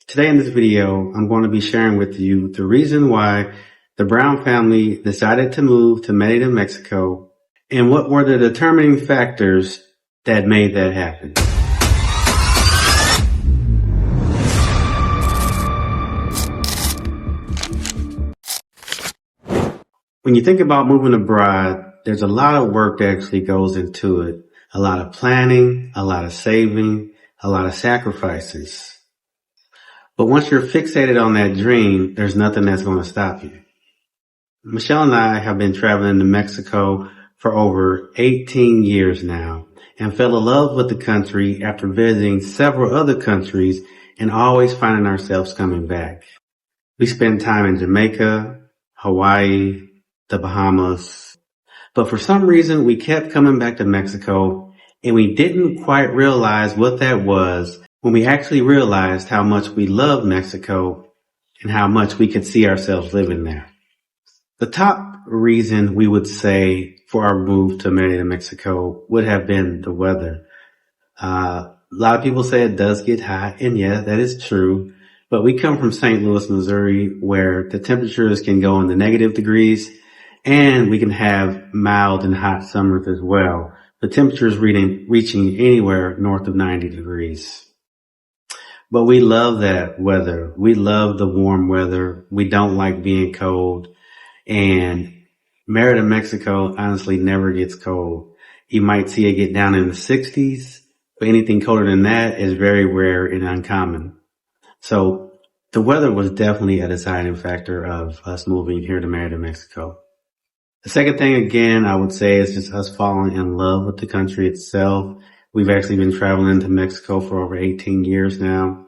Today in this video, I'm going to be sharing with you the reason why the Brown family decided to move to Merida, Mexico, and what were the determining factors that made that happen. When you think about moving abroad, there's a lot of work that actually goes into it. A lot of planning, a lot of saving, a lot of sacrifices. But once you're fixated on that dream, there's nothing that's going to stop you. Michelle and I have been traveling to Mexico for over 18 years now and fell in love with the country after visiting several other countries and always finding ourselves coming back. We spent time in Jamaica, Hawaii, the Bahamas, but for some reason we kept coming back to Mexico and we didn't quite realize what that was when we actually realized how much we love Mexico and how much we could see ourselves living there. The top reason we would say for our move to Merida, Mexico would have been the weather. A lot of people say it does get hot, and yeah, that is true. But we come from St. Louis, Missouri, where the temperatures can go in the negative degrees, and we can have mild and hot summers as well. The temperatures reaching anywhere north of 90 degrees. But we love that weather. We love the warm weather. We don't like being cold. And Merida, Mexico, honestly never gets cold. You might see it get down in the 60s, but anything colder than that is very rare and uncommon. So the weather was definitely a deciding factor of us moving here to Merida, Mexico. The second thing, again, I would say is just us falling in love with the country itself. We've actually been traveling to Mexico for over 18 years now,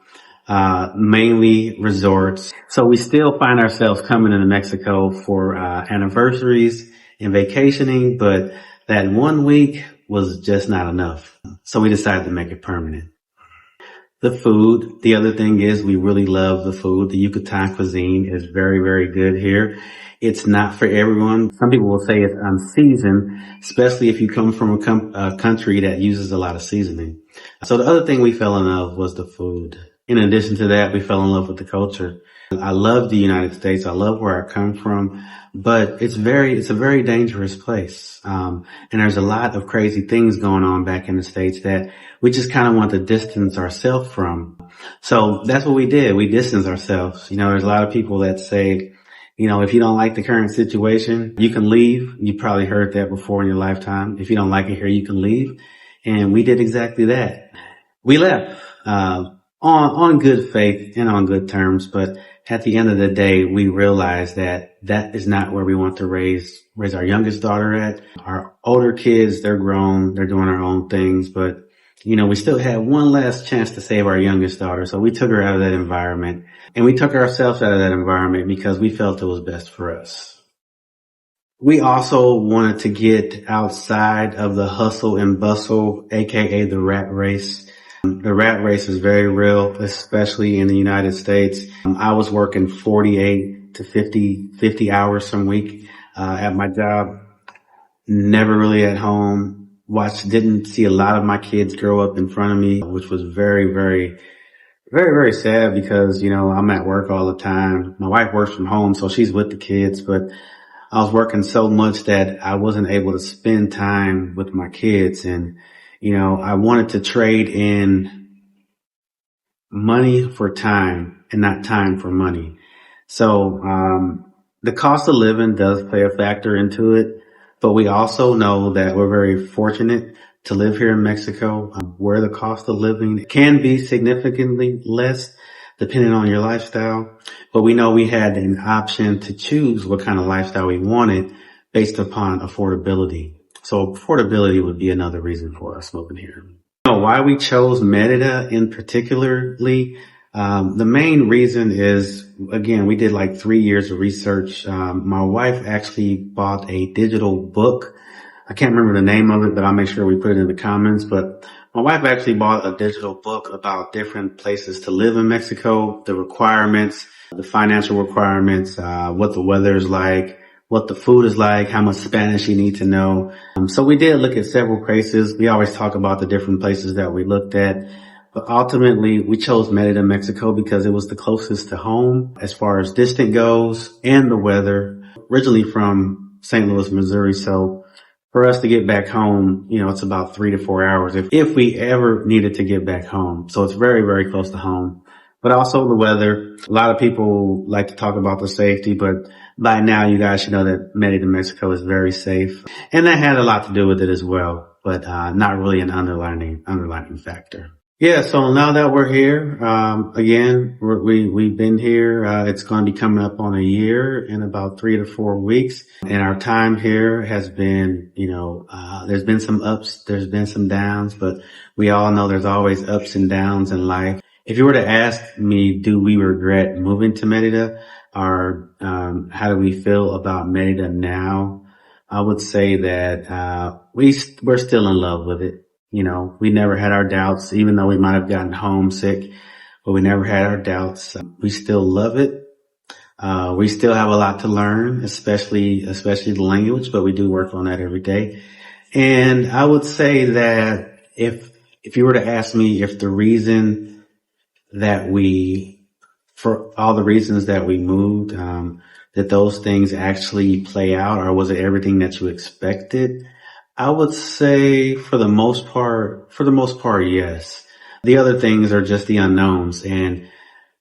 mainly resorts. So we still find ourselves coming into Mexico for anniversaries and vacationing, but that 1 week was just not enough. So we decided to make it permanent. The food. The other thing is we really love the food. The Yucatán cuisine is very, very good here. It's not for everyone. Some people will say it's unseasoned, especially if you come from a country that uses a lot of seasoning. So the other thing we fell in love was the food. In addition to that, we fell in love with the culture. I love the United States. I love where I come from, but it's a very dangerous place. And there's a lot of crazy things going on back in the States that we just kind of want to distance ourselves from. So that's what we did. We distanced ourselves. There's a lot of people that say, if you don't like the current situation, you can leave. You probably heard that before in your lifetime. If you don't like it here, you can leave. And we did exactly that. We left, on good faith and on good terms. But at the end of the day, we realized that that is not where we want to raise our youngest daughter at. Our older kids, they're grown. They're doing their own things. But we still had one last chance to save our youngest daughter. So we took her out of that environment, and we took ourselves out of that environment because we felt it was best for us. We also wanted to get outside of the hustle and bustle, aka the rat race. The rat race is very real, especially in the United States. I was working 48 to 50 hours some week, at my job, never really at home. Didn't see a lot of my kids grow up in front of me, which was very, very, very, very sad because, I'm at work all the time. My wife works from home, so she's with the kids, but I was working so much that I wasn't able to spend time with my kids. And, I wanted to trade in money for time and not time for money. So, the cost of living does play a factor into it. But we also know that we're very fortunate to live here in Mexico, where the cost of living can be significantly less depending on your lifestyle. But we know we had an option to choose what kind of lifestyle we wanted based upon affordability. So affordability would be another reason for us moving here. Why we chose Merida in particularly, the main reason is, again, we did like 3 years of research. My wife actually bought a digital book. I can't remember the name of it, but I'll make sure we put it in the comments. But my wife actually bought a digital book about different places to live in Mexico, the requirements, the financial requirements, what the weather is like, what the food is like, how much Spanish you need to know. So we did look at several places. We always talk about the different places that we looked at. But ultimately, we chose Merida, Mexico because it was the closest to home as far as distance goes and the weather. Originally from St. Louis, Missouri, so for us to get back home, it's about 3 to 4 hours if we ever needed to get back home. So it's very, very close to home. But also the weather. A lot of people like to talk about the safety, but by now you guys should know that Merida, Mexico is very safe. And that had a lot to do with it as well, but not really an underlining factor. Yeah, so now that we're here, again, we've been here, it's going to be coming up on a year in about 3 to 4 weeks. And our time here has been, there's been some ups, there's been some downs, but we all know there's always ups and downs in life. If you were to ask me, do we regret moving to Merida, or how do we feel about Merida now? I would say that we're still in love with it. We never had our doubts, even though we might have gotten homesick, but we never had our doubts. We still love it. We still have a lot to learn, especially the language, but we do work on that every day. And I would say that if you were to ask me if the reason that for all the reasons that we moved, that those things actually play out, or was it everything that you expected? I would say for the most part, yes. The other things are just the unknowns, and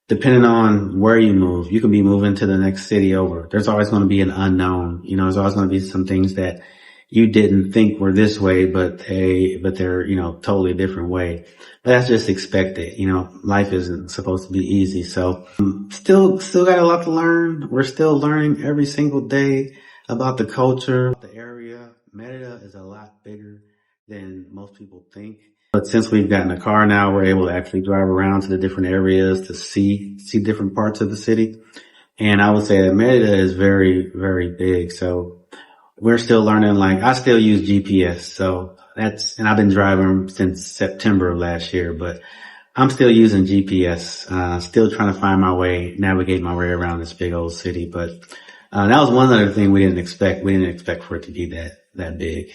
depending on where you move, you can be moving to the next city over. There's always going to be an unknown. There's always going to be some things that you didn't think were this way, but they're, totally different way. But that's just expected. Life isn't supposed to be easy. So still got a lot to learn. We're still learning every single day about the culture, the area. Merida is a lot bigger than most people think. But since we've gotten a car now, we're able to actually drive around to the different areas to see different parts of the city. And I would say that Merida is very, very big. So we're still learning. I still use GPS. So and I've been driving since September of last year, but I'm still using GPS, still trying to find my way, navigate my way around this big old city. But that was one other thing we didn't expect. We didn't expect for it to be that big.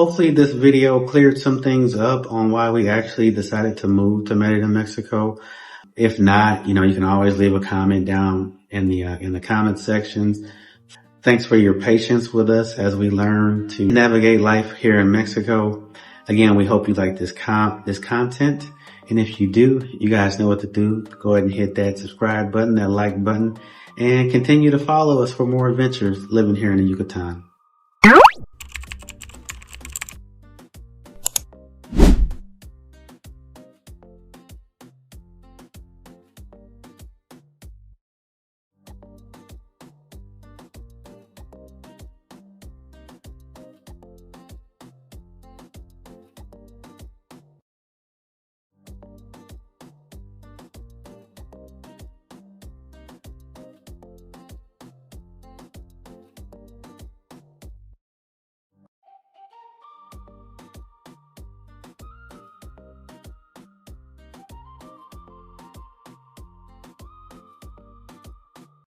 Hopefully this video cleared some things up on why we actually decided to move to Merida, Mexico. If not, you can always leave a comment down in the comment sections. Thanks for your patience with us as we learn to navigate life here in Mexico. Again, we hope you like this content. And if you do, you guys know what to do. Go ahead and hit that subscribe button, that like button, and continue to follow us for more adventures living here in the Yucatán.